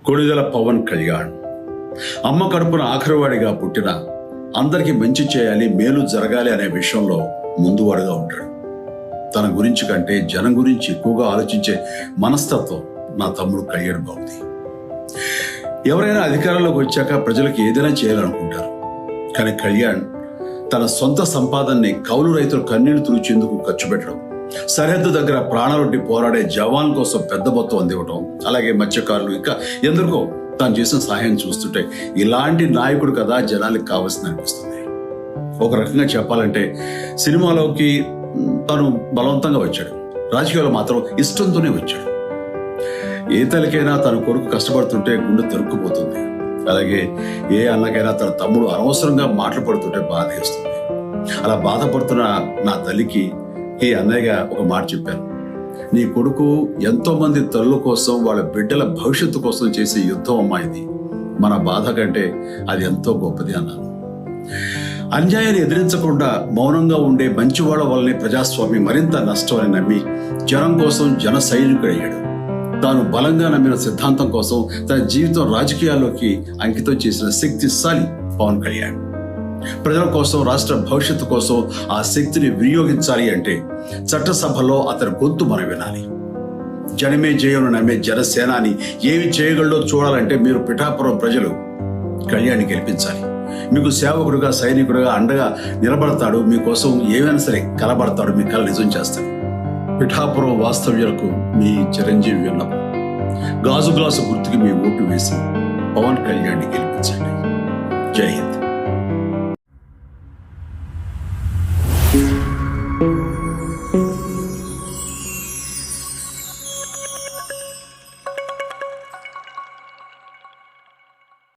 కొణిదెల పవన్ కళ్యాణ్ అమ్మ కడుపున ఆఖరివాడిగా పుట్టిన అందరికీ మంచి చేయాలి, మేలు జరగాలి అనే విషయంలో ముందువాడుగా ఉంటాడు. తన గురించి కంటే జనం గురించి ఎక్కువగా ఆలోచించే మనస్తత్వం నా తమ్ముడు కళ్యాణ్ బాబుది. ఎవరైనా అధికారంలోకి వచ్చాక ప్రజలకు ఏదైనా చేయాలనుకుంటారు. కానీ కళ్యాణ్ తన సొంత సంపాదనని కౌలు రైతులు కన్నీళ్లు తుడిచేందుకు ఖర్చు పెట్టడం, సరిహద్దు దగ్గర ప్రాణాలొడ్డి పోరాడే జవాన్ కోసం పెద్ద మొత్తం అందివ్వడం, అలాగే మత్స్యకారులు ఇంకా ఎందరికో తాను చేసిన సహాయం చూస్తుంటే ఇలాంటి నాయకుడు కదా జనానికి కావాల్సింది అనిపిస్తుంది. ఒక రకంగా చెప్పాలంటే సినిమాలోకి తను బలవంతంగా వచ్చాడు, రాజకీయాలు మాత్రం ఇష్టంతోనే వచ్చాడు. ఏ తల్లికైనా తన కొడుకు కష్టపడుతుంటే గుండె తరుక్కుపోతుంది. అలాగే ఏ అన్నకైనా తన తమ్ముడు అనవసరంగా మాటలు పడుతుంటే బాధ వేస్తుంది. అలా బాధపడుతున్న నా తల్లికి ఈ అన్నయ్యగా ఒక మాట చెప్పాను. నీ కొడుకు ఎంతో మంది తల్లుల కోసం, వాళ్ళ బిడ్డల భవిష్యత్తు కోసం చేసే యుద్ధం అమ్మా ఇది. మన బాధ కంటే అది ఎంతో గొప్పది అన్నాను. అన్యాయాన్ని ఎదిరించకుండా మౌనంగా ఉండే మంచివాళ్ల వల్లనే ప్రజాస్వామ్యం మరింత నష్టం అని నమ్మి జనం కోసం జన సైనికుడయ్యాడు. తాను బలంగా నమ్మిన సిద్ధాంతం కోసం తన జీవితం రాజకీయాల్లోకి అంకితం చేసిన శక్తిశాలి పవన్ కళ్యాణ్. ప్రజల కోసం, రాష్ట్ర భవిష్యత్తు కోసం ఆ శక్తిని వినియోగించాలి అంటే చట్టసభలో అతని గొంతు మనం వినాలి. జనమే జయను నమ్మే జనసేనాని ఏమి చేయగలడో చూడాలంటే మీరు పిఠాపురం ప్రజలు కళ్యాణ్ని గెలిపించాలి. మీకు సేవకుడుగా, సైనికుడుగా అండగా నిలబడతాడు. మీకోసం ఏమైనా సరే కలబడతాడు. మీ కళ నిజం చేస్తాడు. పిఠాపురం వాస్తవ్యులకు మీ చిరంజీవి విన్నపం. గాజు గ్లాసు గుర్తుకి మీ ఓటు వేసి పవన్ కళ్యాణ్ని గెలిపించండి. జై హింద్.